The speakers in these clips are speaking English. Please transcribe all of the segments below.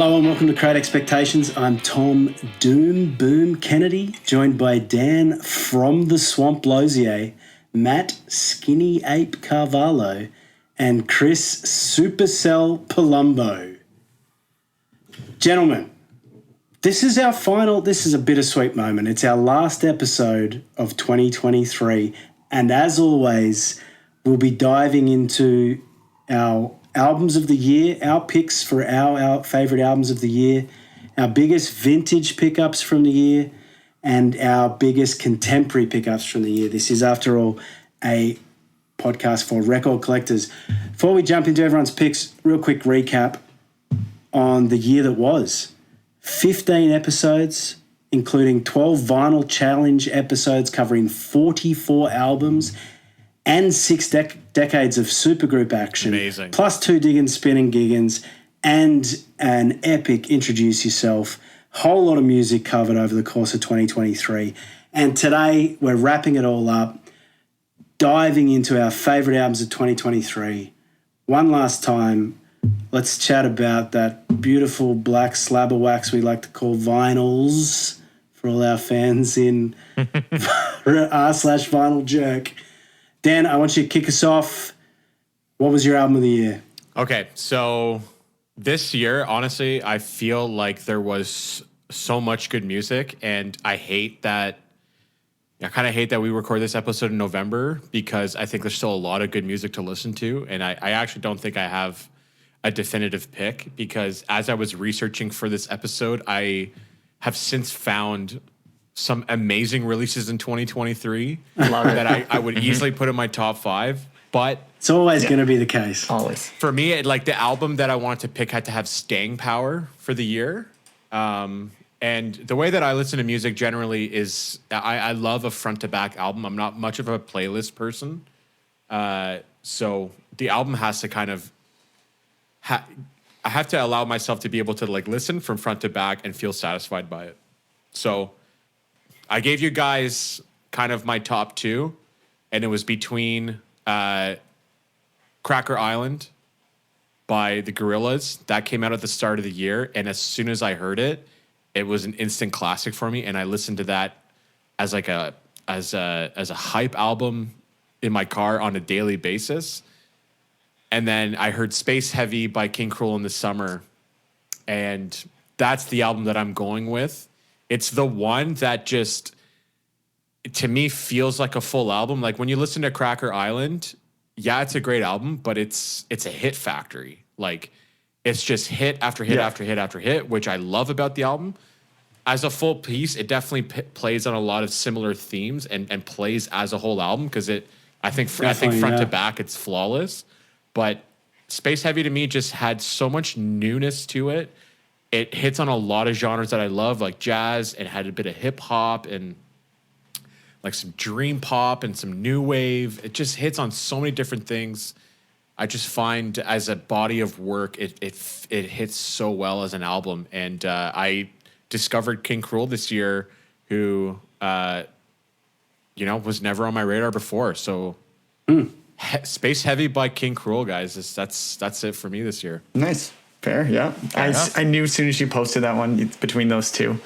Hello and welcome to Create Expectations. I'm Tom Doom Boom Kennedy, joined by Dan from the Swamp Lozier, Matt Skinny Ape Carvalho, and Chris Supercell Palumbo. Gentlemen, this is a bittersweet moment. It's our last episode of 2023, and as always, we'll be diving into our albums of the year, our picks for our favourite albums of the year, our biggest vintage pickups from the year, and our biggest contemporary pickups from the year. This is, after all, a podcast for record collectors. Before we jump into everyone's picks, real quick recap on the year that was. 15 episodes, including 12 vinyl challenge episodes covering 44 albums and 6 decades of supergroup action. Amazing. Plus 2 diggin' spinning giggins and an epic introduce yourself. Whole lot of music covered over the course of 2023. And today we're wrapping it all up, diving into our favourite albums of 2023. One last time, let's chat about that beautiful black slab of wax we like to call vinyls for all our fans in r/vinyl jerk. Dan, I want you to kick us off. What was your album of the year? Okay, so this year, honestly, I feel like there was so much good music, and I kind of hate that we record this episode in November because I think there's still a lot of good music to listen to, and I actually don't think I have a definitive pick because as I was researching for this episode, I have since found some amazing releases in 2023 that I would easily put in my top 5. But it's always going to be the case. Always. For me, the album that I wanted to pick had to have staying power for the year. And the way that I listen to music generally is I love a front to back album. I'm not much of a playlist person. So the album has to kind of, I have to allow myself to be able to listen from front to back and feel satisfied by it. So I gave you guys kind of my top 2, and it was between Cracker Island by the Gorillaz. That came out at the start of the year, and as soon as I heard it, it was an instant classic for me, and I listened to that as a hype album in my car on a daily basis. And then I heard Space Heavy by King Krule in the summer, and that's the album that I'm going with. It's the one that just, to me, feels like a full album. Like when you listen to Cracker Island, yeah, it's a great album, but it's a hit factory. Like it's just hit after hit after hit after hit, which I love about the album. As a full piece, it definitely plays on a lot of similar themes and plays as a whole album because I think front to back it's flawless. But Space Heavy to me just had so much newness to it. It hits on a lot of genres that I love, like jazz, and had a bit of hip hop and like some dream pop and some new wave. It just hits on so many different things. I just find as a body of work, it hits so well as an album. And I discovered King Krule this year, who was never on my radar before. So Space Heavy by King Krule, guys. That's it for me this year. Nice. Fair, yeah. I knew as soon as you posted that one between those two,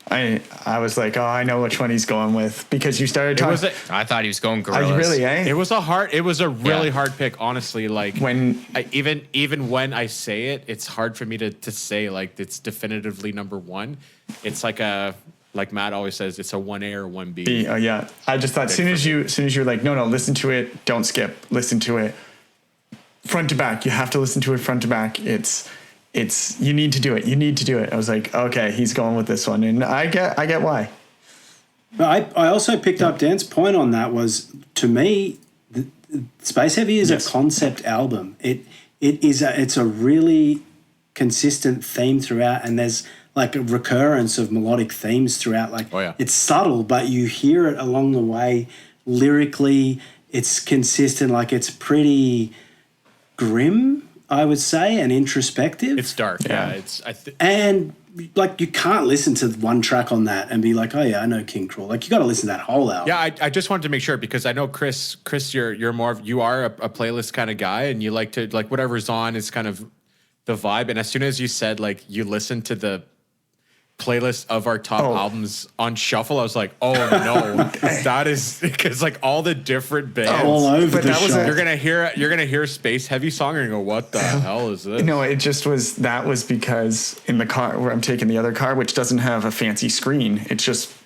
I was like, oh, I know which one he's going with because you started talking. I thought he was going Gorillaz. Really, eh? It was a really hard pick, honestly. Like even when I say it, it's hard for me to say like it's definitively number 1. It's like Matt always says, it's a 1A or 1B. Oh yeah. I just thought as soon as you were like, no, listen to it, don't skip, listen to it front to back. You have to listen to it front to back. It's you need to do it. You need to do it. I was like, okay, he's going with this one, and I get why. But I also picked up Dan's point on that. Was, to me, Space Heavy is a concept album. It's a really consistent theme throughout, and there's like a recurrence of melodic themes throughout. Like it's subtle, but you hear it along the way. Lyrically, it's consistent. Like it's pretty grim, I would say, and introspective. It's dark, yeah. And like you can't listen to one track on that and be like, oh yeah, I know King Krule. Like you got to listen to that whole album. Yeah, I just wanted to make sure because I know Chris, you are a playlist kind of guy, and you like to whatever's on is kind of the vibe. And as soon as you said like you listened to the playlist of our top albums on shuffle, I was like, oh no, that is because like all the different bands all over the shop. You're gonna hear a Space Heavy song and go, what the hell is this? No, it just was. That was because in the car where I'm taking the other car, which doesn't have a fancy screen, it's just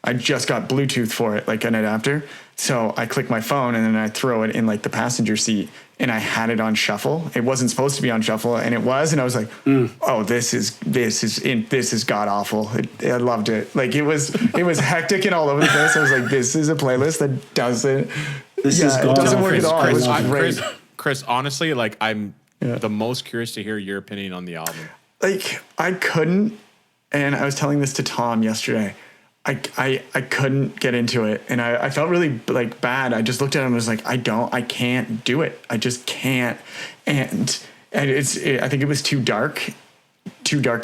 I just got Bluetooth for it, like an adapter. So I click my phone and then I throw it in like the passenger seat, and I had it on shuffle. It wasn't supposed to be on shuffle, and it was, and I was like, "Oh, this is god awful." I loved it. Like it was hectic and all over the place. I was like, "This is a playlist that doesn't. It doesn't work at all." It was great. Chris, honestly, like I'm the most curious to hear your opinion on the album. Like I couldn't, and I was telling this to Tom yesterday. I couldn't get into it, and I felt really like bad. I just looked at him and was like, I can't do it. I just can't. And I think it was too dark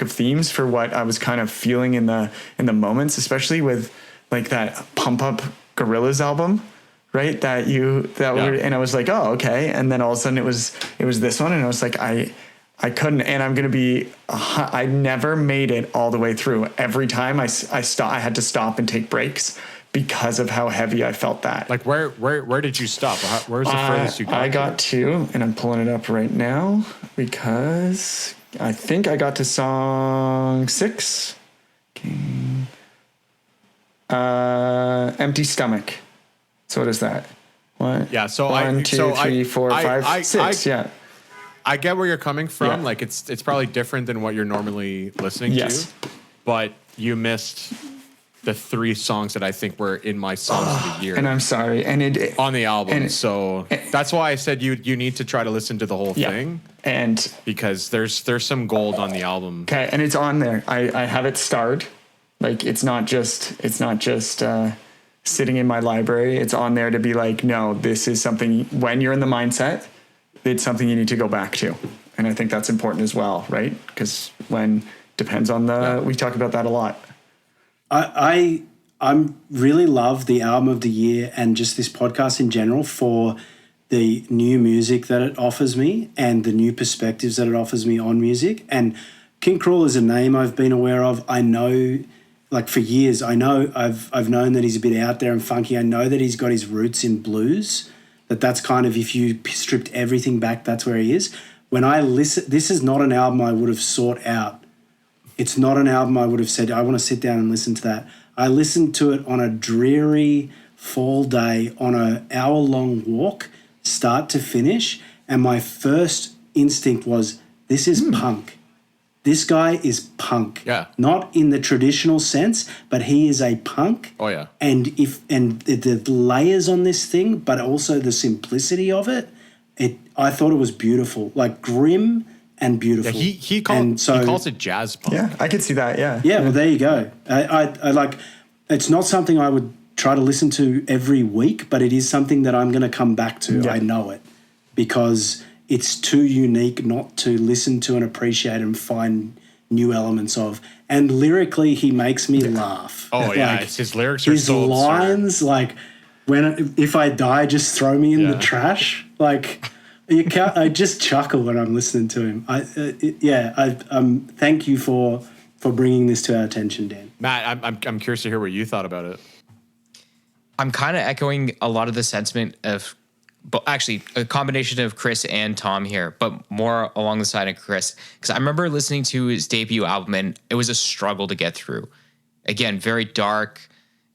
of themes for what I was kind of feeling in the moments, especially with like that Pump Up Gorillaz album, right? And I was like, oh, okay. And then all of a sudden it was this one, and I was like, I couldn't, and I'm going to be, I never made it all the way through. Every time I had to stop and take breaks because of how heavy I felt that. Like where did you stop? Where's the furthest you got? I got to, and I'm pulling it up right now because I think I got to song 6. Empty Stomach. So what is that? What? Yeah. So 1, 2, 3, 4, 5, 6. Yeah. I get where you're coming from. Yeah. Like it's probably different than what you're normally listening to, but you missed the 3 songs that I think were in my songs of the year. And I'm sorry. And on the album. So that's why I said you need to try to listen to the whole thing. And because there's some gold on the album. Okay, and it's on there. I have it starred. Like it's not just sitting in my library. It's on there to be like, no, this is something when you're in the mindset, it's something you need to go back to. And I think that's important as well, right? Because depends on we talk about that a lot. I really love the album of the year and just this podcast in general for the new music that it offers me and the new perspectives that it offers me on music. And King Krule is a name I've been aware of. I know, like for years, I've known that he's a bit out there and funky. I know that he's got his roots in blues. That's kind of, if you stripped everything back, that's where he is. When I listen, this is not an album I would have sought out. It's not an album I would have said, I want to sit down and listen to that. I listened to it on a dreary fall day on an hour-long walk, start to finish, and my first instinct was, this is punk. This guy is punk. Yeah. Not in the traditional sense, but he is a punk. Oh yeah. And the layers on this thing, but also the simplicity of it, I thought it was beautiful. Like grim and beautiful. Yeah, he calls it jazz punk. Yeah, I could see that, yeah. Yeah, well there you go. I like, it's not something I would try to listen to every week, but it is something that I'm going to come back to. Yeah. I know it. Because it's too unique not to listen to and appreciate and find new elements of. And lyrically, he makes me laugh. Oh, yeah. Like, his lyrics are his so lines, absurd. like, if I die, just throw me in the trash. Like, I just chuckle when I'm listening to him. Thank you for bringing this to our attention, Dan. Matt, I'm curious to hear what you thought about it. I'm kind of echoing a lot of the sentiment of, but actually a combination of Chris and Tom here, but more along the side of Chris. Because I remember listening to his debut album and it was a struggle to get through. Again, very dark.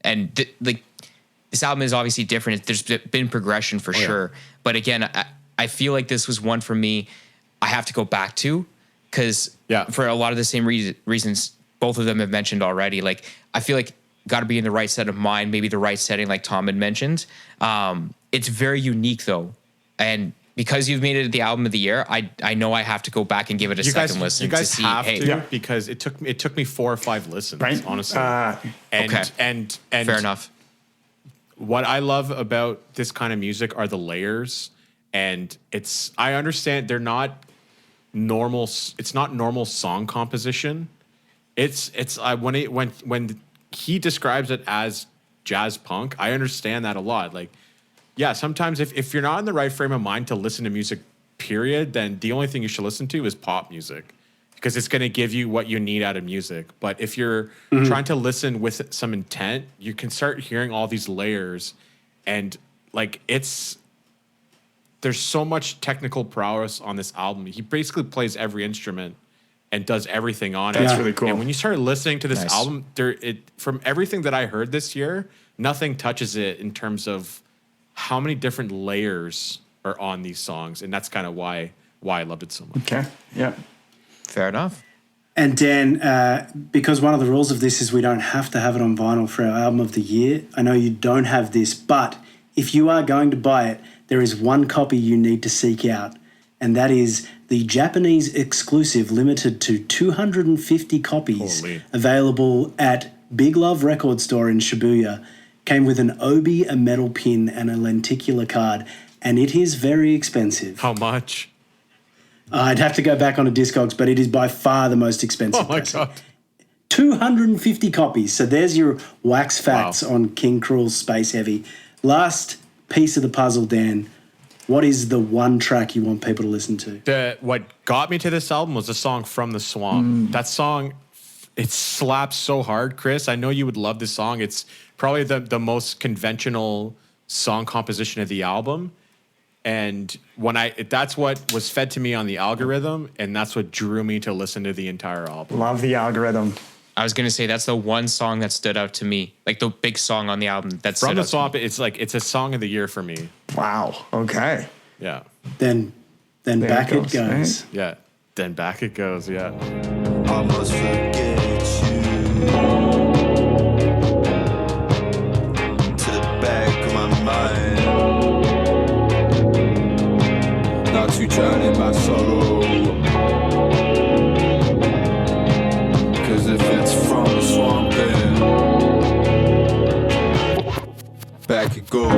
And this album is obviously different. There's been progression for sure. But again, I feel like this was one for me I have to go back to because for a lot of the same reasons both of them have mentioned already. Like, I feel like got to be in the right set of mind, maybe the right setting like Tom had mentioned. It's very unique though. And because you've made it the album of the year, I know I have to go back and give it a second listen. You guys to see, have to because it took me 4 or 5 listens, right? Honestly. And fair enough. What I love about this kind of music are the layers, and I understand they're not normal. It's not normal song composition. When he describes it as jazz punk, I understand that a lot. Like, yeah, sometimes if you're not in the right frame of mind to listen to music, period, then the only thing you should listen to is pop music because it's going to give you what you need out of music. But if you're trying to listen with some intent, you can start hearing all these layers, and like there's so much technical prowess on this album. He basically plays every instrument and does everything on it. That's really cool. And when you start listening to this album, from everything that I heard this year, nothing touches it in terms of how many different layers are on these songs, and that's kind of why I loved it so much. Okay. Yeah. Fair enough. And Dan, because one of the rules of this is we don't have to have it on vinyl for our album of the year. I know you don't have this, but if you are going to buy it, there is one copy you need to seek out, and that is the Japanese exclusive, limited to 250 copies, available at Big Love Record Store in Shibuya. Came with an obi, a metal pin, and a lenticular card, and it is very expensive. How much? I'd have to go back on a Discogs, but it is by far the most expensive. Oh my God. 250 copies. So there's your wax facts on King Krule's Space Heavy. Last piece of the puzzle, Dan. What is the one track you want people to listen to? What got me to this album was the song From the Swamp. That song, it slaps so hard, Chris. I know you would love this song. It's probably the most conventional song composition of the album. And that's what was fed to me on the algorithm, and that's what drew me to listen to the entire album. Love the algorithm. I was going to say that's the one song that stood out to me, like the big song on the album. That's From the Swamp. It's a song of the year for me. Wow. Okay. Yeah. Then back it goes. Right? Yeah. Then back it goes. Yeah. Almost forget you. To the back of my mind. Not too drowned in my sorrow. Cause if it's from the swamp, then back it goes.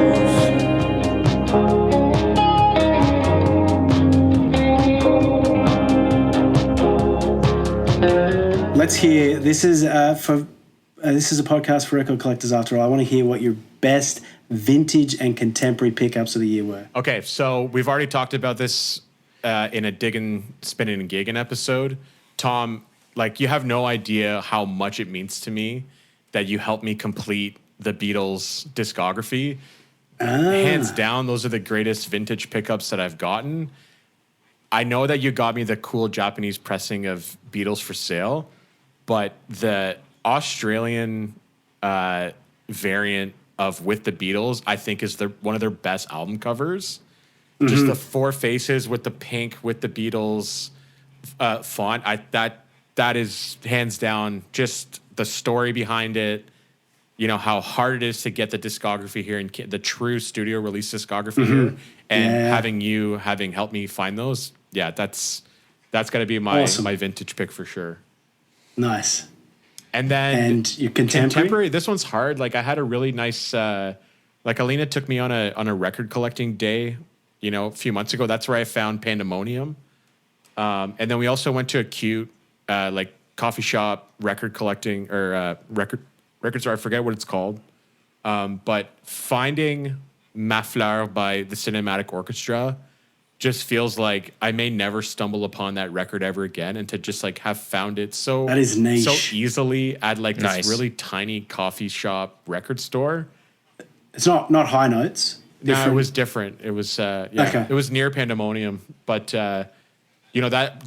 Let's hear. This is this is a podcast for record collectors. After all, I want to hear what your best vintage and contemporary pickups of the year were. Okay, so we've already talked about this in a Diggin', Spinnin' and Giggin' episode. Tom, like, you have no idea how much it means to me that you helped me complete the Beatles discography. Hands down, those are the greatest vintage pickups that I've gotten. I know that you got me the cool Japanese pressing of Beatles for Sale, but the Australian variant of With the Beatles, I think, is one of their best album covers. Just the four faces with the pink with the Beatles font. That is hands down just the story behind it. You know how hard it is to get the discography here and the true studio release discography here, and having helped me find those. Yeah, that's got to be my vintage pick for sure. Nice. And then and your contemporary? This one's hard. Like, I had a really nice like Alina took me on a record collecting day, a few months ago. That's where I found Pandemonium. And then we also went to a cute like coffee shop record collecting or record store. I forget what it's called. But finding Ma Fleur by the Cinematic Orchestra just feels like I may never stumble upon that record ever again, and to just like have found it so that is niche. So easily at like this really tiny coffee shop record store. It's not High Notes. No, it was different. It was it was near Pandemonium, but that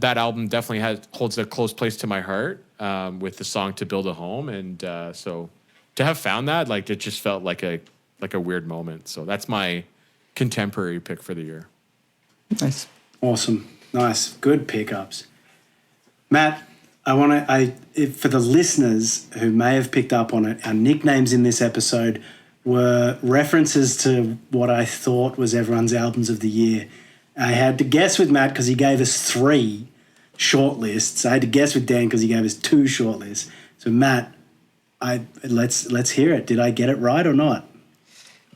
album definitely holds a close place to my heart with the song To Build a Home, and so to have found that, like, it just felt like a weird moment. So that's my contemporary pick for the year. Nice. Awesome. Nice. Good pickups. Matt, for the listeners who may have picked up on it, our nicknames in this episode were references to what I thought was everyone's albums of the year. I had to guess with Matt because he gave us 3 shortlists. I had to guess with Dan because he gave us 2 shortlists. So Matt, let's hear it. Did I get it right or not?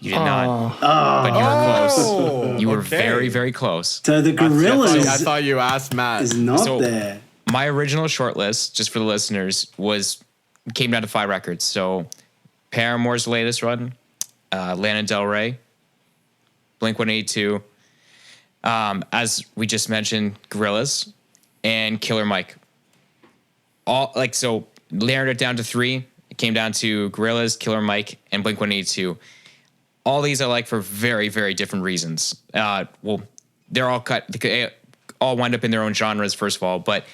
You did not. But you were close. You were very, very close. So the Gorillaz I thought you asked Matt. is not there. My original shortlist, just for the listeners, came down to 5 records. So Paramore's latest run, Lana Del Rey, Blink-182, As we just mentioned, Gorillaz and Killer Mike. All like so narrowed it down to 3. It came down to Gorillaz, Killer Mike, and Blink-182. All these I like for very, very different reasons. Well, they're all they all wind up in their own genres, first of all, but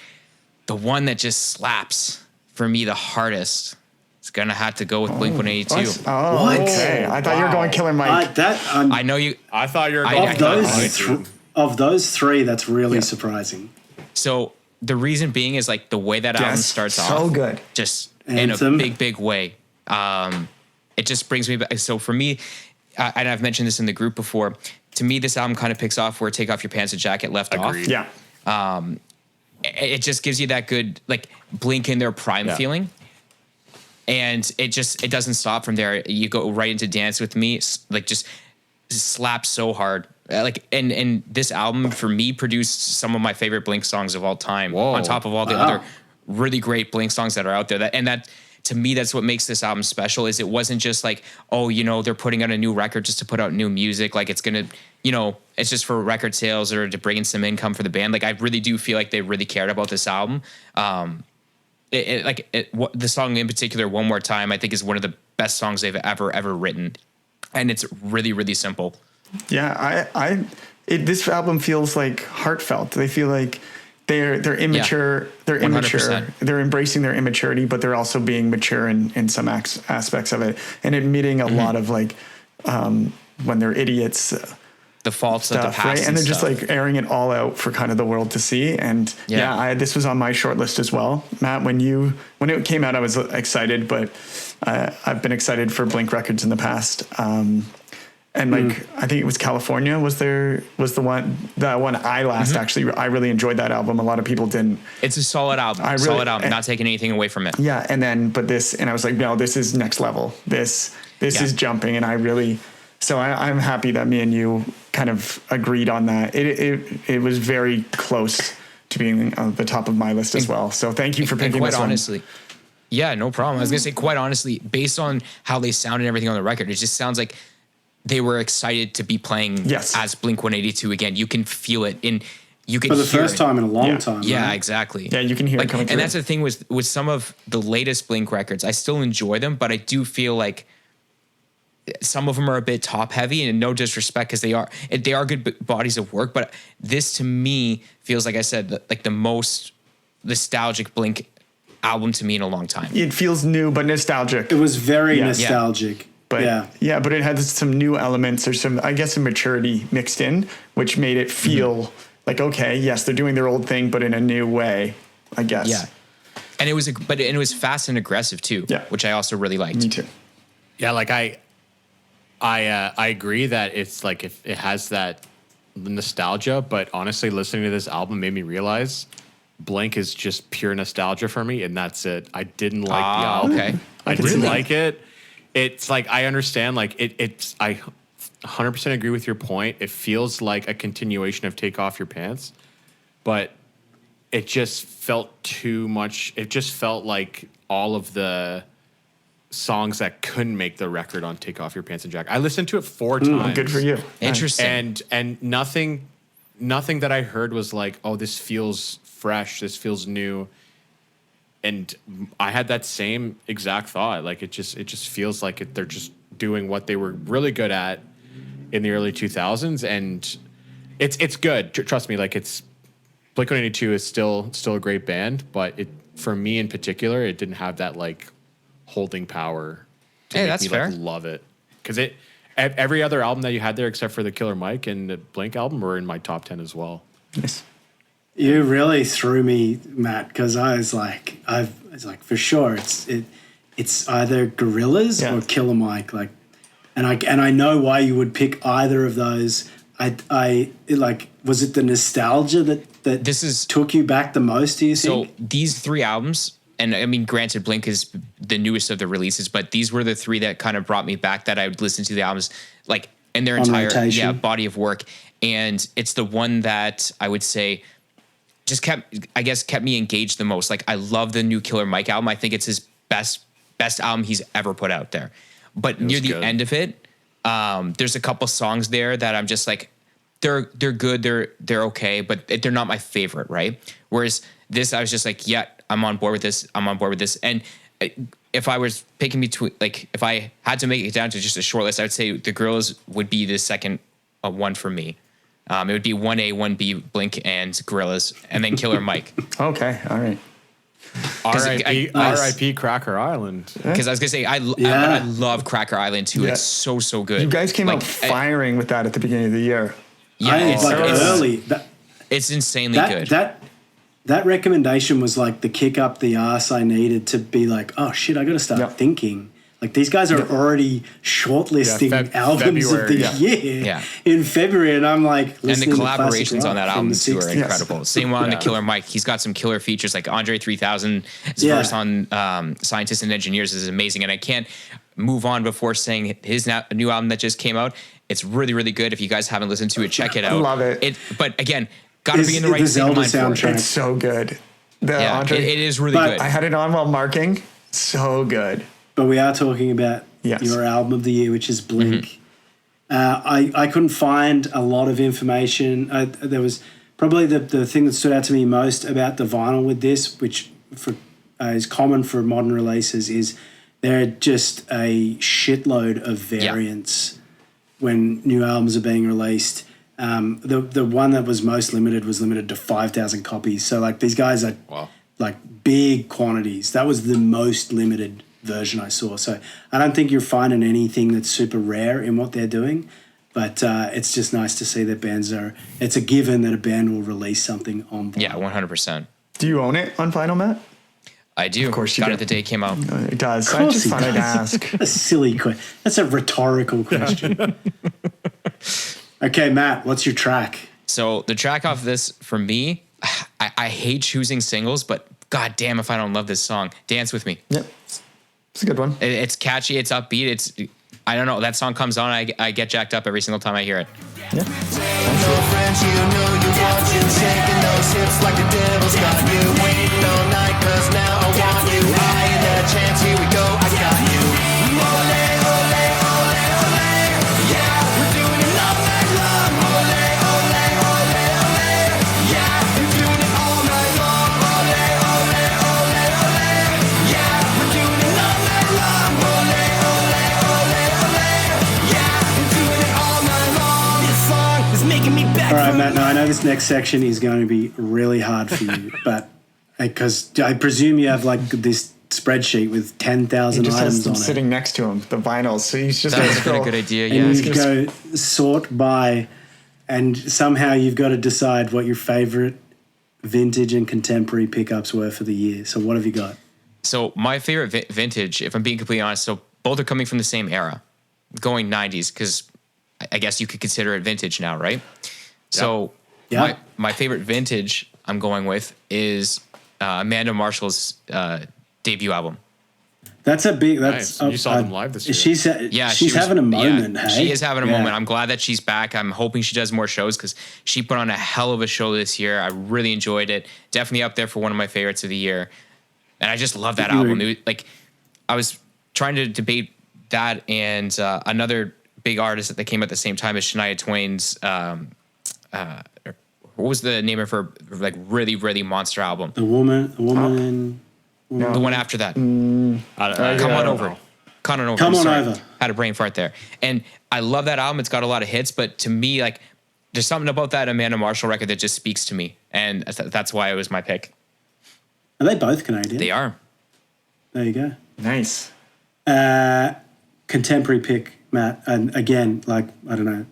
the one that just slaps for me the hardest is gonna have to go with Blink-182. Oh, What? okay. I thought you were going Killer Mike. I know you. I thought you were I- going of those 3, that's really surprising. So the reason being is like the way that album starts off. So good. Just Anthem. in a big, big way. It just brings me back. So for me, and I've mentioned this in the group before, to me, this album kind of picks off where Take Off Your Pants and Jacket left Agreed. off. Yeah. It just gives you that good, like, Blink in their prime feeling. And it doesn't stop from there. You go right into Dance With Me, like, just slaps so hard. Like, and this album, for me, produced some of my favorite Blink songs of all time. Whoa. On top of all the other really great Blink songs that are out there. That to me, that's what makes this album special, is it wasn't just like, oh, they're putting out a new record just to put out new music. Like, it's going to, it's just for record sales or to bring in some income for the band. Like, I really do feel like they really cared about this album. The song in particular, One More Time, I think is one of the best songs they've ever written. And it's really, really simple. Yeah, this album feels like heartfelt. They feel like they're immature. Yeah, they're immature. 100%. They're embracing their immaturity, but they're also being mature in some aspects of it, and admitting a lot of like when they're idiots. The faults Stuff, of the past, right? And they're stuff. just like airing it all out for kind of the world to see. And this was on my short list as well. Matt, when it came out, I was excited, but I've been excited for Blink records in the past. And like, I think it was California was the one I last actually, I really enjoyed that album. A lot of people didn't. It's a solid album. Not taking anything away from it. Yeah. And then, and I was like, no, this is next level. This is jumping. And so I'm happy that me and you kind of agreed on that. It was very close to being on the top of my list as well. So thank you for picking this one. Quite honestly, yeah, no problem. I was gonna say, quite honestly, based on how they sound and everything on the record, it just sounds like they were excited to be playing as Blink-182 again. You can feel it you can For the hear first it. time in a long time. Yeah, right? exactly. Yeah, you can hear it coming through. And that's the thing with some of the latest Blink records. I still enjoy them, but I do feel like some of them are a bit top heavy, and no disrespect, because they are good bodies of work. But this, to me, feels like I said, like the most nostalgic Blink album to me in a long time. It feels new, but nostalgic. It was very nostalgic. But but it had some new elements or some maturity mixed in, which made it feel like, okay, yes, they're doing their old thing, but in a new way, I guess. Yeah. And it was fast and aggressive too, which I also really liked. Me too. Yeah, like I agree that it's like if it has that nostalgia, but honestly, listening to this album made me realize Blink is just pure nostalgia for me, and that's it. I didn't like the album. Okay. I didn't like it. It's like, I understand, like I 100% agree with your point. It feels like a continuation of Take Off Your Pants, but it just felt too much. It just felt like all of the songs that couldn't make the record on Take Off Your Pants and Jacket. I listened to it 4 times. Good for you. Interesting. And nothing that I heard was like, oh, this feels fresh. This feels new. And I had that same exact thought. Like, it just feels like they're just doing what they were really good at in the early 2000s, and it's good. Trust me. Like, it's Blink-182 is still a great band, but for me in particular, it didn't have that like holding power to make that's me fair. like love it, because every other album that you had there except for the Killer Mike and the Blink album were in my top 10 as well. Yes. You really threw me, Matt, because I was like, for sure, it's either Gorillaz or Killer Mike, like, and I know why you would pick either of those. Was it the nostalgia that took you back the most? Do you think? So these 3 albums, and I mean, granted, Blink is the newest of the releases, but these were the 3 that kind of brought me back, that I would listen to the albums like in their entire body of work, and it's the one that I would say just kept me engaged the most. Like, I love the new Killer Mike album. I think it's his best album he's ever put out there. But near the end of it, there's a couple songs there that I'm just like, they're good, they're okay, but they're not my favorite, right? Whereas this, I was just like, yeah, I'm on board with this. And if I was picking between, like, if I had to make it down to just a short list, I would say the Gorillaz would be the second one for me. It would be 1A, 1B, Blink, and Gorillaz, and then Killer Mike. Okay, all right. R.I.P. Cracker Island. Because I was gonna say I love Cracker Island too. Yeah. It's so good. You guys came out firing with that at the beginning of the year. Yeah, it's early. It's insanely good. That recommendation was like the kick up the ass I needed to be like, oh shit, I got to start thinking. Like these guys are already shortlisting albums of the year in February, and I'm like, and the collaborations on that album too are incredible. Yes. Same one on the Killer Mike. He's got some killer features like Andre 3000. His verse on Scientists and Engineers is amazing, and I can't move on before saying his new album that just came out. It's really, really good. If you guys haven't listened to it, check it out. I love it. But again, got to be in the right state of mind for it. It's so good. Andre, it is really good. I had it on while marking. So good. But we are talking about your album of the year, which is Blink. I couldn't find a lot of information. There was probably the thing that stood out to me most about the vinyl with this, which is common for modern releases, is there are just a shitload of variants when new albums are being released. The one that was most limited was limited to 5,000 copies. So like these guys are like big quantities. That was the most limited version I saw. So I don't think you're finding anything that's super rare in what they're doing, but it's just nice to see that it's a given that a band will release something on vinyl. Yeah, 100%. Do you own it on vinyl, Matt? I do. Of course you got do. it the day it came out. It does. I just thought I'd ask. A silly question. That's a rhetorical question. Okay, Matt, what's your track? So the track off this, for me, I hate choosing singles, but god damn if I don't love this song. Dance With Me. Yep. It's a good one. It's catchy. It's upbeat. I don't know. That song comes on. I get jacked up every single time I hear it. Yeah. No friends, you know you want you. Shaking those hips like the devil's got you. Waiting all night, cause now I want you. I ain't had a chance, here we go, I got you. Ole, ole, ole, ole. Yeah, we're doing it all night long. Ole, ole, ole, ole. Yeah, we're doing it all night long. Ole, ole, ole, ole. Yeah, we're doing it all night long. Ole, ole, ole, ole. Yeah, we're doing it all night long. This song is making me back. All right, Matt, now I know this next section is going to be really hard for you, but because I presume you have like this spreadsheet with 10,000 He just items has them on sitting next to him, the vinyls. So he's just That's been a good idea. it. Yeah. And you go sort by, and somehow you've got to decide what your favorite vintage and contemporary pickups were for the year. So what have you got? So my favorite vintage, if I'm being completely honest, so both are coming from the same era, going 90s, because I guess you could consider it vintage now, right? So my favorite vintage I'm going with is Amanda Marshall's debut album. That's a big. Nice. You saw them live this year. She's having a moment. Yeah, hey? she is having a moment. I'm glad that she's back. I'm hoping she does more shows because she put on a hell of a show this year. I really enjoyed it. Definitely up there for one of my favorites of the year. And I just love that album. I was trying to debate that and another big artist that came at the same time as Shania Twain's. What was the name of her like really, really monster album? The woman. The one after that. Come on over. Come on over. Had a brain fart there. And I love that album. It's got a lot of hits, but to me, like, there's something about that Amanda Marshall record that just speaks to me. And that's why it was my pick. Are they both Canadian? They are. There you go. Nice. Contemporary pick, Matt. And again, like, I don't know.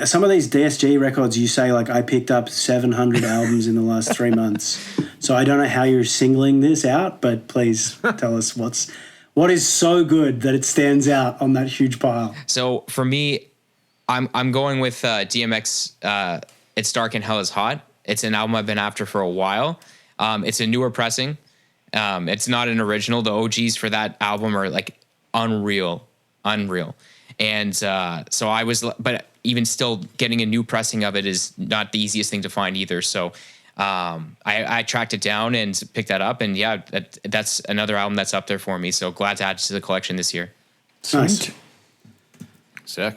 Some of these DSG records, you say, like, I picked up 700 albums in the last 3 months. So I don't know how you're singling this out, but please tell us what is so good that it stands out on that huge pile. So for me, I'm going with DMX. It's Dark and Hell is Hot. It's an album I've been after for a while. It's a newer pressing. It's not an original. The OGs for that album are like unreal. And so I was, but even still getting a new pressing of it is not the easiest thing to find either. So I tracked it down and picked that up. And yeah, that's another album that's up there for me. So glad to add to the collection this year. Nice. Sick.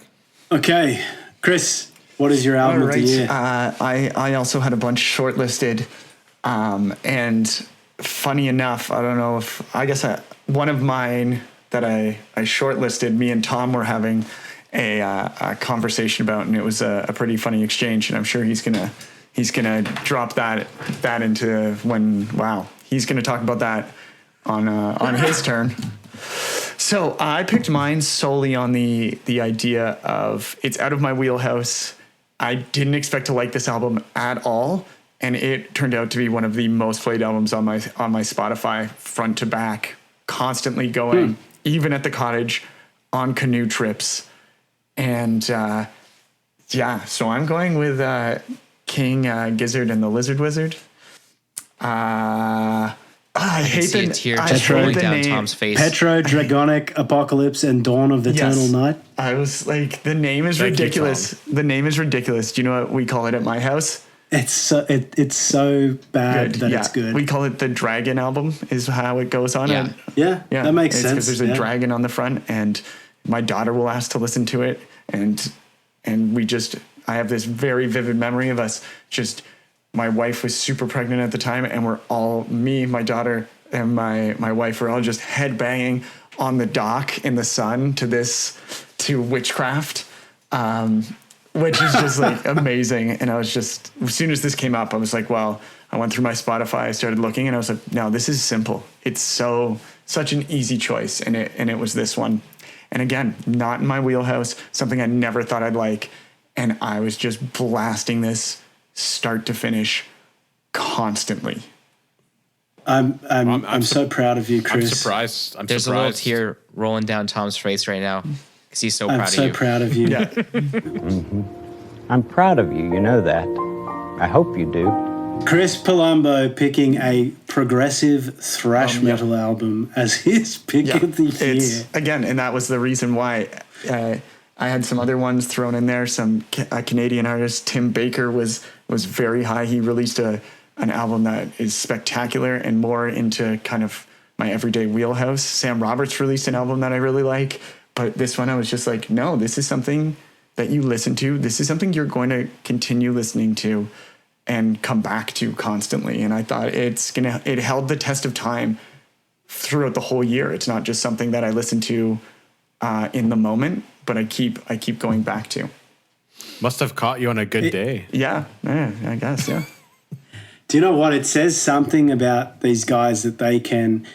Okay, Chris, What is your album of the year? I also had a bunch shortlisted, and funny enough, I don't know if I guess one of mine that I shortlisted. Me and Tom were having a conversation about, and it was a pretty funny exchange. And I'm sure he's gonna drop that into when he's gonna talk about that on his turn. So I picked mine solely on the idea of it's out of my wheelhouse. I didn't expect to like this album at all, and it turned out to be one of the most played albums on my Spotify, front to back, constantly going, even at the cottage, on canoe trips, and so I'm going with King Gizzard and the Lizard Wizard. I hate see a tear just rolling down Tom's face. Petro, Dragonic, Apocalypse, and Dawn of the Eternal Night. I was like, the name is ridiculous. The name is ridiculous. Do you know what we call it at my house? It's so bad that it's good. We call it the Dragon album, is how it goes on. Yeah, that makes sense. Because there's a dragon on the front, and my daughter will ask to listen to it, and I have this very vivid memory of us just. My wife was super pregnant at the time, and we're all, me, my daughter, and my wife were all just headbanging on the dock in the sun to Witchcraft, which is just like amazing. And I was just, as soon as this came up, I was like, well, I went through my Spotify, I started looking, and I was like, no, this is simple. It's such an easy choice. And it was this one. And again, not in my wheelhouse, something I never thought I'd like. And I was just blasting this start to finish constantly. I'm so proud of you, Chris. I'm surprised. There's a little tear rolling down Tom's face right now because he's so proud of you. I'm so proud of you. I'm proud of you. You know that. I hope you do. Chris Palumbo picking a progressive thrash metal album as his pick of the year. Again, and that was the reason why I had some other ones thrown in there. Some Canadian artist, Tim Baker, was very high. He released an album that is spectacular and more into kind of my everyday wheelhouse. Sam Roberts released an album that I really like. But this one, I was just like, no, this is something that you listen to. This is something you're going to continue listening to and come back to constantly. And I thought it held the test of time throughout the whole year. It's not just something that I listen to in the moment, but I keep going back to. Must have caught you on a good day. Yeah, I guess, yeah. Do you know what? It says something about these guys that they can,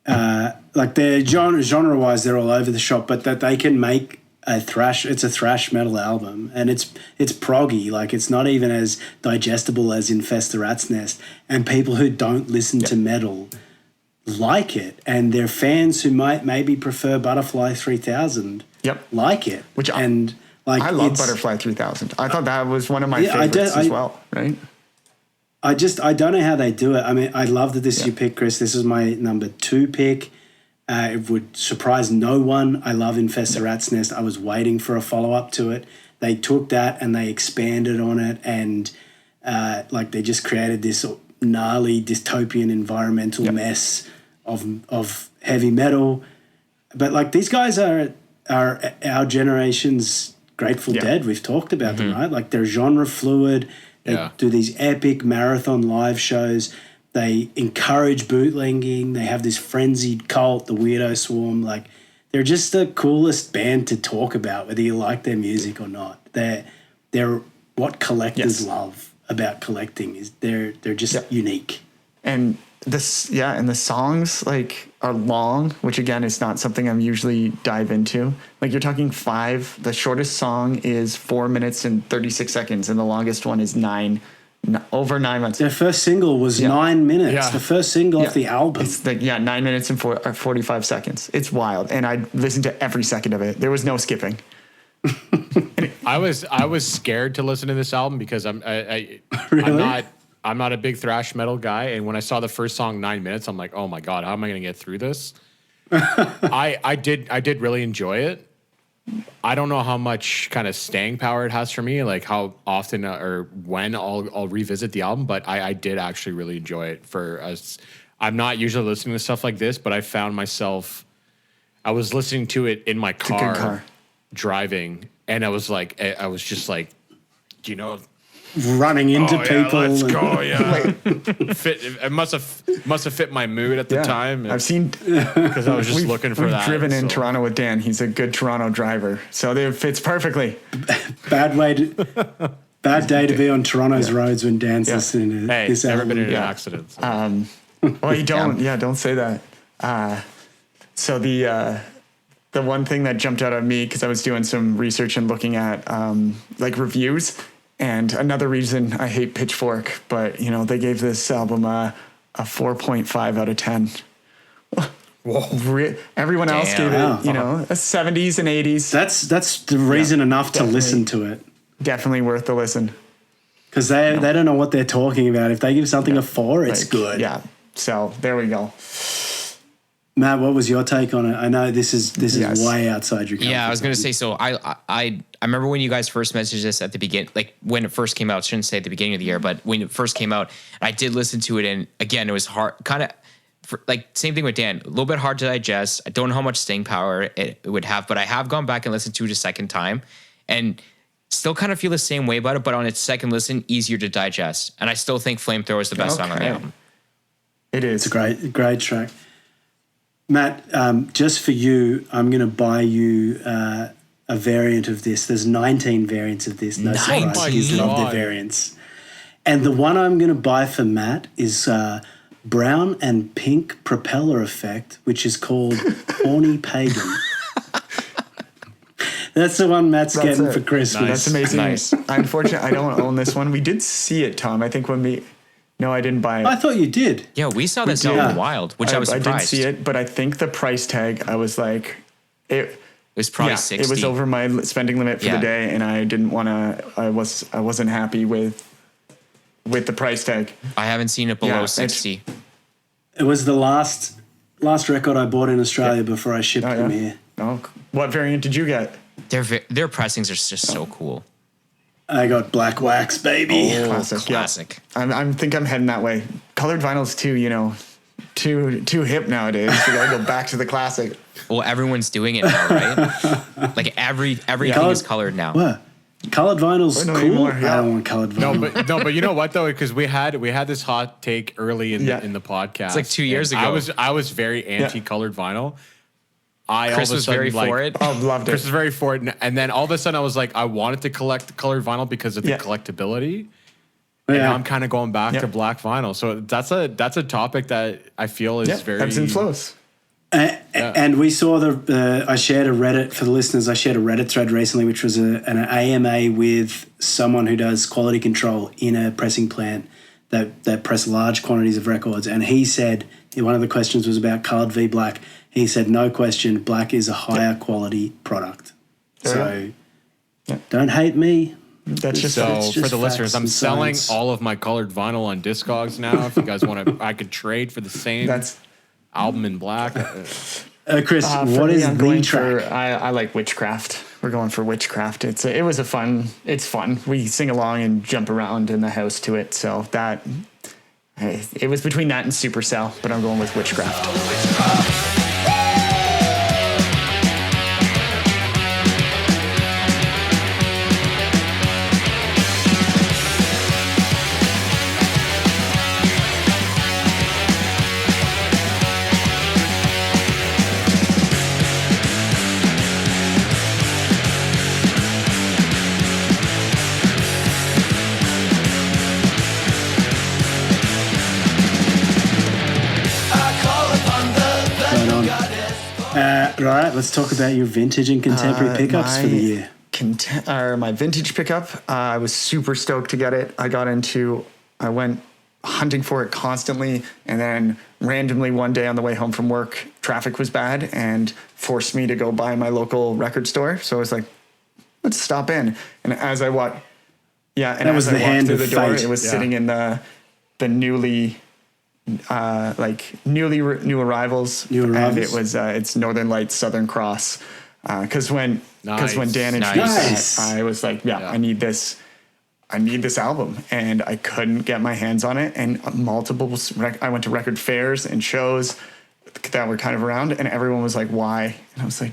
like they're genre-wise, they're all over the shop, but that they can make it's a thrash metal album, and it's proggy, like it's not even as digestible as Infest the Rat's Nest, and people who don't listen to metal like it, and they're fans who might maybe prefer Butterfly 3000 like it. I love Butterfly 3000. I thought that was one of my favorites as well, right? I don't know how they do it. I mean, I love that this is your pick, Chris. This is my number 2 pick. It would surprise no one. I love Infest the Rat's Nest. I was waiting for a follow-up to it. They took that and they expanded on it, and they just created this gnarly dystopian environmental mess of heavy metal. But these guys are our generation's Grateful Dead. We've talked about them, right? Like they're genre fluid. They do these epic marathon live shows. They encourage bootlegging. They have this frenzied cult, the Weirdo Swarm. Like, they're just the coolest band to talk about, whether you like their music or not. They're what collectors love about collecting is they're just unique. And the songs are long, which again is not something I'm usually dive into. Like you're talking 5. The shortest song is 4 minutes and 36 seconds, and the longest one is over 9 months. Their first single was 9 minutes. Yeah. The first single off the album. It's 9 minutes and 45 seconds. It's wild, and I listened to every second of it. There was no skipping. I was scared to listen to this album because Really? I'm not a big thrash metal guy, and when I saw the first song 9 minutes, I'm like, oh my god, how am I going to get through this? I did really enjoy it. I don't know how much kind of staying power it has for me, like how often or when I'll revisit the album, but I did actually really enjoy it. I'm not usually listening to stuff like this, but I found myself, I was listening to it in my car, driving, and I was just like running into people. Let's and- go, yeah. It must have fit my mood at the time. I've seen because I was just looking for we've that. driven in so. Toronto with Dan. He's a good Toronto driver, so it fits perfectly. Bad day to be on Toronto's roads when Dan's listening to Hey, this never album. been in an accident. So. Well, you don't. Don't say that. So the one thing that jumped out at me, because I was doing some research and looking at like reviews, and another reason I hate Pitchfork, but they gave this album a 4.5 out of 10. Whoa. Everyone else gave it, Wow. a 70s and 80s. That's the reason enough to definitely. listen to it. Definitely worth the listen. Because they don't know what they're talking about. If they give something a 4, it's Like, good. Yeah. So there we go. Matt, what was your take on it? I know this is Yes. way outside your comfort Yeah, I was gonna zone. say. So I remember when you guys first messaged us at the beginning, like when it first came out. Shouldn't say at the beginning of the year, but when it first came out, I did listen to it, and again, it was hard. Kind of like same thing with Dan. A little bit hard to digest. I don't know how much staying power it would have, but I have gone back and listened to it a second time, and still kind of feel the same way about it. But on its second listen, easier to digest, and I still think Flamethrower is the best song on the Okay. album. It is. It's a great track. Matt, just for you, I'm going to buy you a variant of this. There's 19 variants of this. No surprise, My kids love their God. variants. And the one I'm going to buy for Matt is brown and pink propeller effect, which is called Horny Pagan. That's the one Matt's That's getting it. for Christmas. That's amazing. Nice. Unfortunately, I don't own this one. We did see it, Tom. I think no, I didn't buy it. I thought you did. Yeah, we saw this did. album Yeah. Wild, which I was I surprised. did see it, but I think the price tag, I was like, It was probably yeah, 60. it was over my spending limit for Yeah. the day, and I didn't want to. I wasn't happy with the price tag. I haven't seen it below Yeah, it's- 60. It was the last record I bought in Australia before I shipped them here. Oh, what variant did you get? Their pressings are just so cool. I got Black Wax, baby. Classic. Yeah. Classic. I think I'm heading that way. Colored vinyls too hip nowadays. We gotta go back to the classic. Well, everyone's doing it now, right? Like everything Colored- is colored now. What? Colored vinyl's Oh, no, cool. anymore, yeah. I don't want colored vinyl. No, but you know what though? Because we had this hot take early in Yeah. the podcast. It's like 2 years and ago. I was very anti-colored vinyl. I Chris all of a was sudden, very like, for it. Oh, loved Chris it. was very for it, and then all of a sudden I was like, I wanted to collect colored vinyl because of the Yeah. collectability. And Yeah. now I'm kind of going back Yeah. to black vinyl. So that's a topic that I feel is Yeah, very ebbs and flows. And we saw I shared a Reddit for the listeners. I shared a Reddit thread recently, which was an AMA with someone who does quality control in a pressing plant that press large quantities of records. And he said, one of the questions was about colored v black. He said, no question, black is a higher quality product. So don't hate me. That's just So It's for just the listeners, facts I'm and selling science. all of my colored vinyl on Discogs now. If you guys want to, I could trade for the same that's. album in black. Chris, For what me, is I'm the going track? for, I like Witchcraft. We're going for Witchcraft. It's fun. We sing along and jump around in the house to it. So it was between that and Supercell, but I'm going with Witchcraft. All right, let's talk about your vintage and contemporary pickups for the year. My vintage pickup, I was super stoked to get it. I went hunting for it constantly, and then randomly one day on the way home from work, traffic was bad and forced me to go by my local record store. So I was like, let's stop in. And as I walked, That was the hand through of the door, fate. it was Yeah. sitting in the new arrivals. New And arrivals. it was it's Northern Lights Southern Cross. Because when Dan introduced Nice. that, I was like, yeah, I need this album, and I couldn't get my hands on it. And I went to record fairs and shows that were kind of around, and everyone was like, why? And I was like,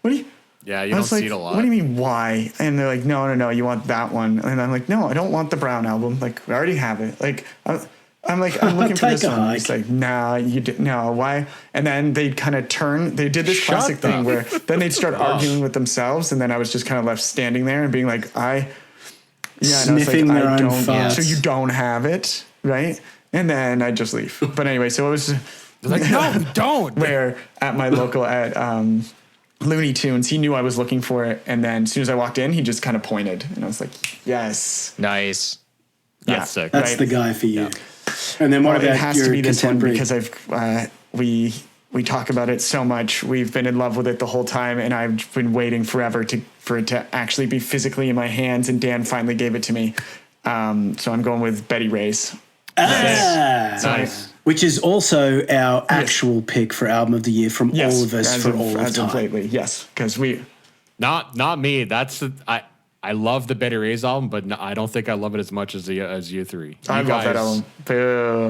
what are you? Yeah, you I don't was like, see it a lot. what do you mean, why? And they're like, no, you want that one. And I'm like, no, I don't want the Brown album. Like, I already have it. Like, I'm looking for Take this a one. hike. He's like, nah, no, why? And then they'd kind of they did this Shut classic thing up. where then they'd start arguing with themselves. And then I was just kind of left standing there and being like, and I was Sniffing like, their I own don't, farts. so you don't have it, right? And then I'd just leave. But anyway, so it was They're like, no, we don't. where at my local Looney Tunes, he knew I was looking for it, and then as soon as I walked in, he just kind of pointed, and I was like, "Yes, Nice. That's sick. That's right. the guy for you. And then what Well, it about has to your be this one contemporary? because we talk about it so much. We've been in love with it the whole time, and I've been waiting forever for it to actually be physically in my hands. And Dan finally gave it to me, so I'm going with Betty Ray's. Nice. Which is also our actual pick for album of the year from Yes, all of us as for all of as of time. lately, yes, because Not me. I love the Betty Ray's album, but I don't think I love it as much as you three. I You love that guys- album.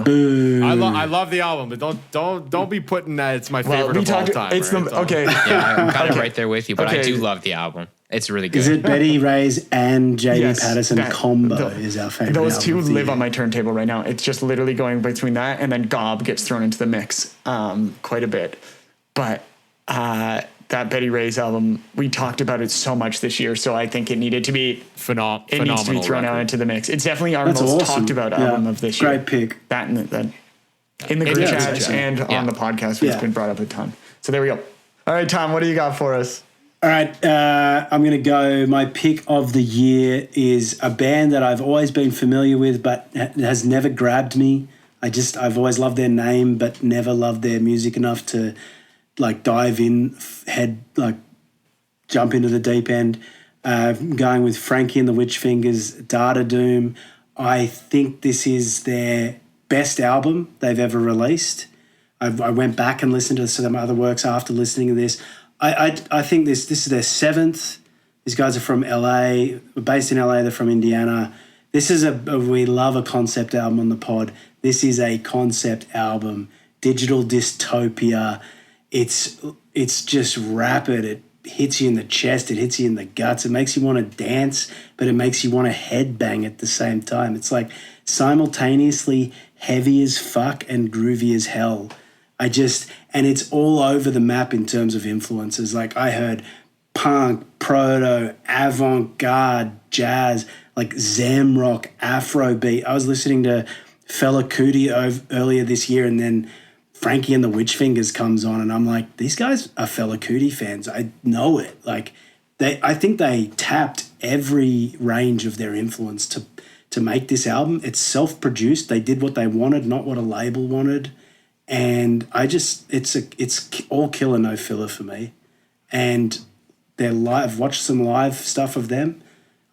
Boo. I love the album, but don't be putting that it's my favorite of all time. It's right? okay. Yeah, I'm kind of right there with you, but I Okay. do love the album. It's really good. Is it Betty Ray's and JD Yes, Patterson that- combo is our favorite Those album two of the live year. on my turntable right now. It's just literally going between that and then Gob gets thrown into the mix quite a bit. But that Betty Ray's album, we talked about it so much this year, so I think it needed to be Phenomenal. needs to be thrown out into the mix. It's definitely our That's most awesome. talked about Yeah. album of this year. Great pick. That and that in the group Yeah, chat it's and Yeah. on the podcast, Yeah. it's been brought up a ton. So there we go. All right, Tom, what do you got for us? All right, I'm going to go. My pick of the year is a band that I've always been familiar with, but has never grabbed me. I've always loved their name, but never loved their music enough to like dive in, jump into the deep end. Going with Frankie and the Witch Fingers, Data Doom. I think this is their best album they've ever released. I went back and listened to some other works after listening to this. I think this is their seventh. These guys are from LA, based in LA. They're from Indiana. This is we love a concept album on the pod. This is a concept album, digital dystopia. It's just rapid. It hits you in the chest. It hits you in the guts. It makes you want to dance, but it makes you want to headbang at the same time. It's like simultaneously heavy as fuck and groovy as hell. And it's all over the map in terms of influences. Like I heard punk, proto, avant-garde, jazz, like Zamrock, Afrobeat. I was listening to Fela Kuti earlier this year, and then Frankie and the Witch Fingers comes on, and I'm like, these guys are Fela Kuti fans. I know it. Like I think they tapped every range of their influence to make this album. It's self-produced. They did what they wanted, not what a label wanted. And it's all killer, no filler for me. And they're live. I've watched some live stuff of them.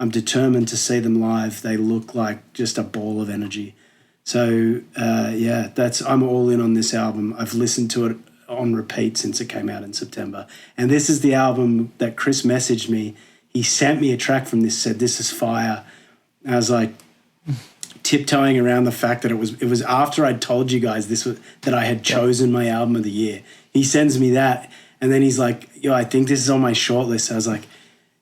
I'm determined to see them live. They look like just a ball of energy. So I'm all in on this album. I've listened to it on repeat since it came out in September. And this is the album that Chris messaged me. He sent me a track from this, said, "This is fire." And I was like, tiptoeing around the fact that it was after I'd told you guys that I had chosen my album of the year. He sends me that, and then he's like, "Yo, I think this is on my short list." I was like,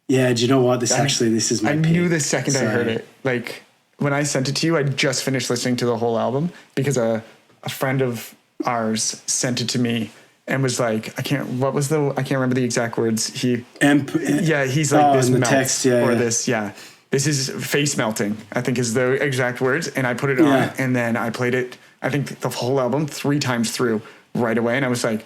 "Yeah, do you know what? This is my I pick." knew the second I heard it. Like when I sent it to you, I just finished listening to the whole album because a friend of ours sent it to me and was like, I can't remember the exact words. He's like, this in the melts text, this is face melting, I think is the exact words. And I put it on and then I played it, I think the whole album 3 times through right away. And I was like,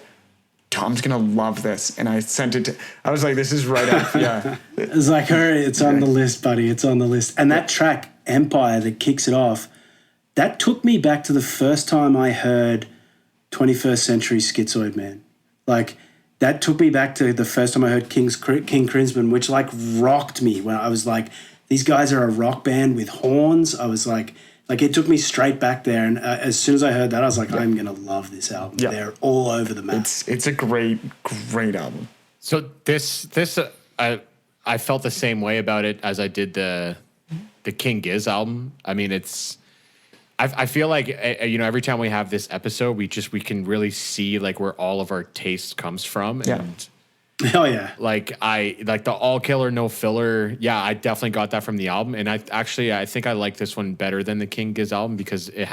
Tom's going to love this. And I sent it I was like, this is right up. Yeah. It's like, all right, it's on the list, buddy. It's on the list. And that track, Empire, that kicks it off, that took me back to the first time I heard 21st Century Schizoid Man. Like, that took me back to the first time I heard King Crimson, which, like, rocked me when I was like, these guys are a rock band with horns. I was like it took me straight back there. And as soon as I heard that, I was like, I'm going to love this album. Yeah. They're all over the map. It's a great album. So this I felt the same way about it as I did the King Giz album. I mean, I feel like every time we have this episode, we can really see like where all of our taste comes from, and Oh yeah. Like the all killer no filler. Yeah, I definitely got that from the album, and I think I like this one better than the King Giz album because it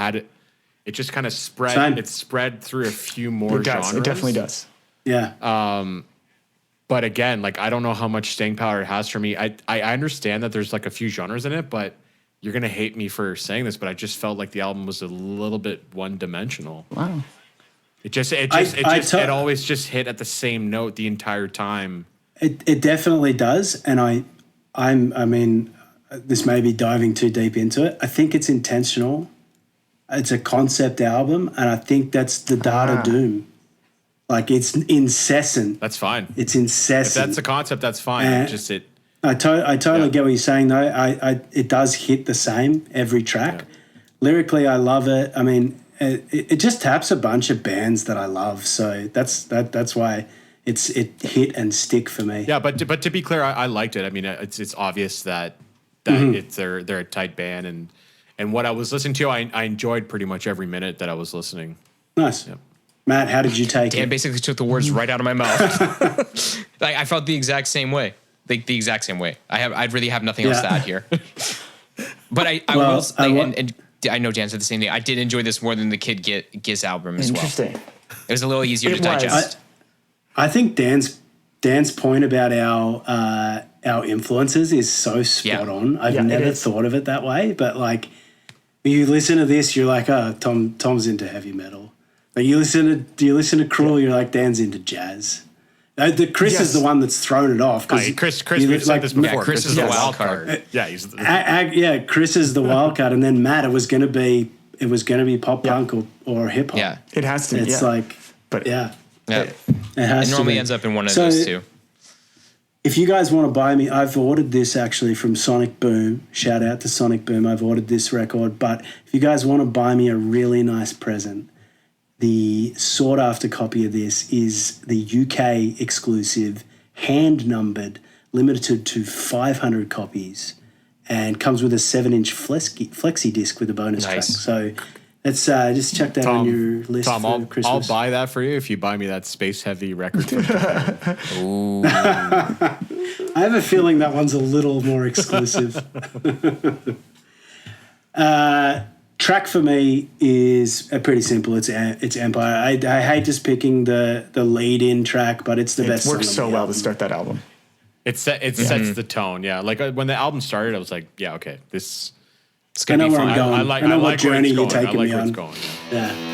just kind of spread. Same. It spread through a few more genres. It definitely does. Yeah. But again, like I don't know how much staying power it has for me. I understand that there's like a few genres in it, but you're gonna hate me for saying this, but I just felt like the album was a little bit one dimensional. Wow. It always just hit at the same note the entire time. It definitely does, and I mean, this may be diving too deep into it. I think it's intentional. It's a concept album, and I think that's the Data Doom. Like it's incessant. That's fine. It's incessant. If that's the concept, that's fine. I totally get what you're saying though. It does hit the same every track. Yeah. Lyrically, I love it. I mean, it just taps a bunch of bands that I love. So that's why it hit and stick for me. Yeah, but to be clear, I liked it. I mean, it's obvious that they're a tight band, and what I was listening to, I enjoyed pretty much every minute that I was listening. Nice. Yep. Matt, how did you take it? Dan basically took the words right out of my mouth. Like I felt the exact same way. Like the exact same way. I really have nothing else to add here. But I know Dan said the same thing. I did enjoy this more than the Kid Giz album as well. Interesting. It was a little easier to digest. I think Dan's point about our influences is so spot on. I've never thought of it that way, but like you listen to this, you're like, oh, Tom's into heavy metal. Like do you listen to Krule? You're like, Dan's into jazz. Chris is the one that's thrown it off. Chris, we've said this before. Yeah, Chris is the wild card. Chris is the wild card, and then Matt, it was going to be pop punk or hip hop. Yeah, it has to. It's like, but it has normally to ends up in one of those two. If you guys want to buy me, I've ordered this actually from Sonic Boom. Shout out to Sonic Boom. I've ordered this record, but if you guys want to buy me a really nice present, the sought-after copy of this is the UK exclusive, hand-numbered, limited to 500 copies, and comes with a 7-inch flexi disc with a bonus track. So let's just check that on your list for Christmas. I'll buy that for you if you buy me that Space-heavy record. Ooh. I have a feeling that one's a little more exclusive. Track for me is pretty simple. It's Empire. I hate just picking the lead-in track, but it's the best. It works so well to start that album. It sets the tone. Yeah, like when the album started, I was like, yeah, okay, this. It's gonna be fun. I know what journey you're taking me on. Yeah.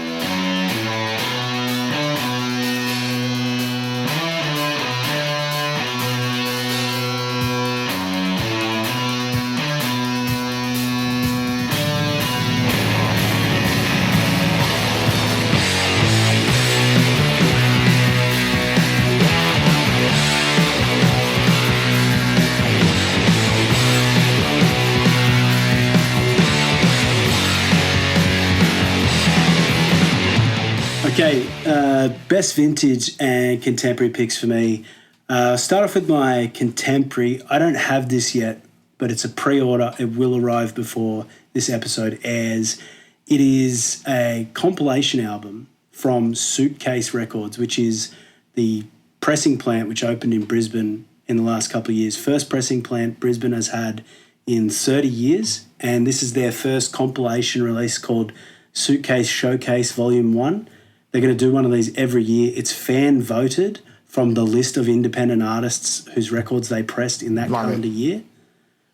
Okay, best vintage and contemporary picks for me. Start off with my contemporary. I don't have this yet, but it's a pre-order. It will arrive before this episode airs. It is a compilation album from Suitcase Records, which is the pressing plant which opened in Brisbane in the last couple of years. First pressing plant Brisbane has had in 30 years, and this is their first compilation release called Suitcase Showcase Volume 1. They're going to do one of these every year. It's fan voted from the list of independent artists whose records they pressed in that calendar year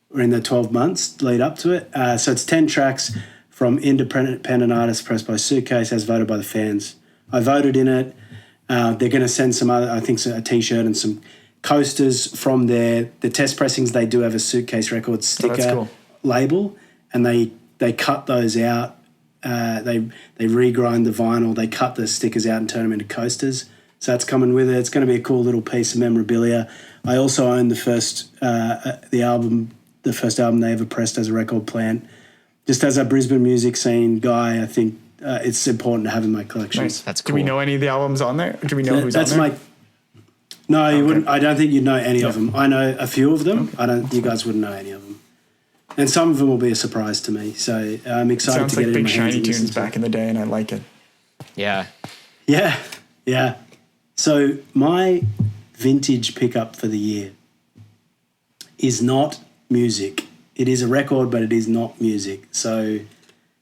or in the 12 months lead up to it. So it's 10 tracks from independent artists pressed by Suitcase as voted by the fans. I voted in it. They're going to send some other, I think, a T-shirt and some coasters from the test pressings. They do have a Suitcase Records sticker label, and they cut those out. They regrind the vinyl, they cut the stickers out and turn them into coasters. So that's coming with it. It's going to be a cool little piece of memorabilia. I also own the first album they ever pressed as a record plant. Just as a Brisbane music scene guy, I think it's important to have in my collection. Nice. That's cool. Do we know any of the albums on there? Do we know who's on there? No, you wouldn't. I don't think you'd know any of them. I know a few of them. You guys wouldn't know any of them. And some of them will be a surprise to me. So I'm excited to get it in my hands. Sounds like Big Shiny Tunes back in the day, and I like it. Yeah. Yeah. So my vintage pickup for the year is not music. It is a record, but it is not music. So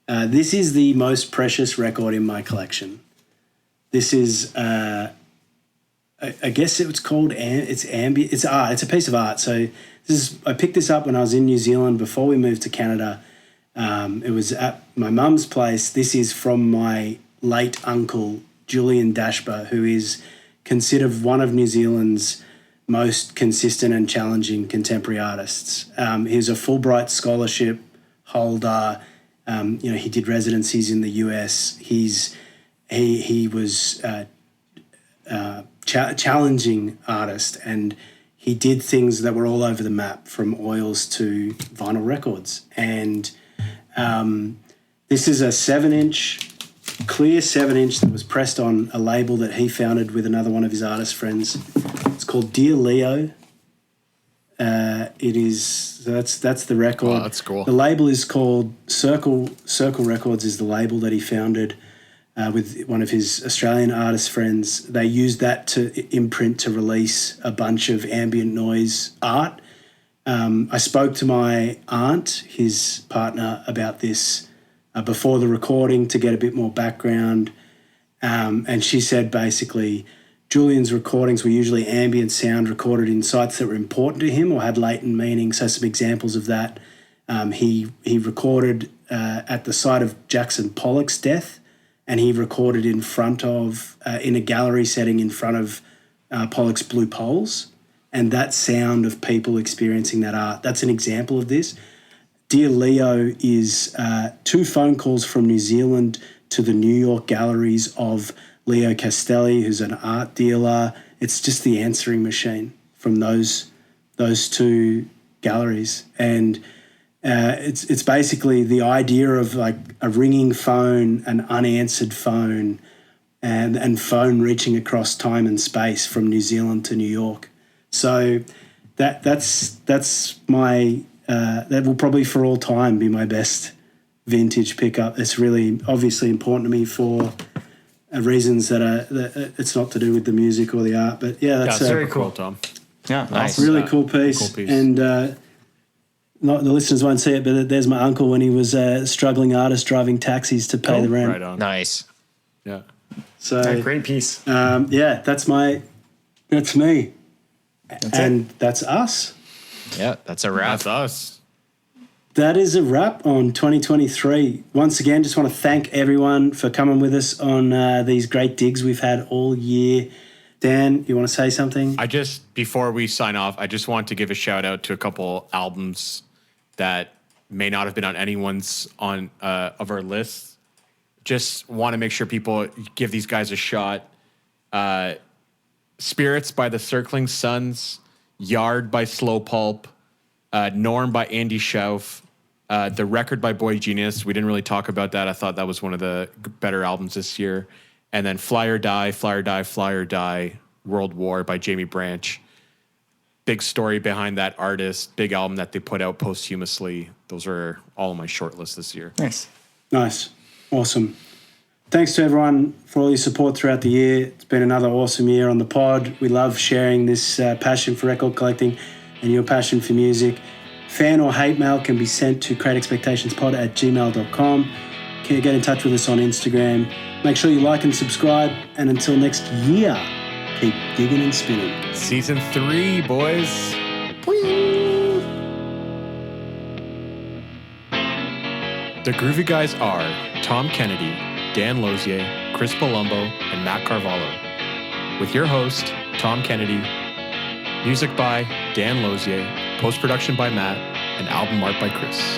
this is the most precious record in my collection. This is, I guess it's called, it's ambient. It's art. It's a piece of art. So I picked this up when I was in New Zealand before we moved to Canada. It was at my mum's place. This is from my late uncle, Julian Dashba, who is considered one of New Zealand's most consistent and challenging contemporary artists. He's a Fulbright scholarship holder. He did residencies in the US. He was challenging artist, and he did things that were all over the map, from oils to vinyl records. And this is a 7-inch, clear 7-inch that was pressed on a label that he founded with another one of his artist friends. It's called Dear Leo. That's the record. Wow, that's cool. The label is called Circle Records is the label that he founded with one of his Australian artist friends. They used that to imprint to release a bunch of ambient noise art. I spoke to my aunt, his partner, about this before the recording to get a bit more background. And she said basically Julian's recordings were usually ambient sound recorded in sites that were important to him or had latent meaning. So some examples of that, he recorded at the site of Jackson Pollock's death, and he recorded in front of, in a gallery setting in front of Pollock's Blue Poles. And that sound of people experiencing that art, that's an example of this. Dear Leo is 2 phone calls from New Zealand to the New York galleries of Leo Castelli, who's an art dealer. It's just the answering machine from those 2 galleries. And it's basically the idea of like a ringing phone, an unanswered phone, and phone reaching across time and space from New Zealand to New York. So that's my that will probably for all time be my best vintage pickup. It's really obviously important to me for reasons that it's not to do with the music or the art, but yeah, that's very cool, Tom. Yeah, Nice. really cool piece. And the listeners won't see it, but there's my uncle when he was a struggling artist driving taxis to pay the rent. Right on. Nice. Yeah. So yeah, great piece. that's me. That's us. Yeah, that's a wrap. That's us. That is a wrap on 2023. Once again, just want to thank everyone for coming with us on these great digs we've had all year. Dan, you want to say something? Before we sign off, I just want to give a shout out to a couple albums that may not have been on anyone's of our list. Just want to make sure people give these guys a shot. Spirits by the Circling Suns, Yard by Slow Pulp, Norm by Andy Schauf, The Record by Boy Genius. We didn't really talk about that. I thought that was one of the better albums this year. And then Fly or Die, Fly or Die, Fly or Die, World War by Jamie Branch. Big story behind that artist, big album that they put out posthumously. Those are all on my short list this year. Nice. Awesome. Thanks to everyone for all your support throughout the year. It's been another awesome year on the pod. We love sharing this passion for record collecting and your passion for music. Fan or hate mail can be sent to createexpectationspod@gmail.com. Get in touch with us on Instagram. Make sure you like and subscribe. And until next year, keep digging and spinning. Season 3, boys. The Groovy Guys are Tom Kennedy, Dan Lozier, Chris Palumbo, and Matt Carvalho. With your host, Tom Kennedy. Music by Dan Lozier, post-production by Matt, and album art by Chris.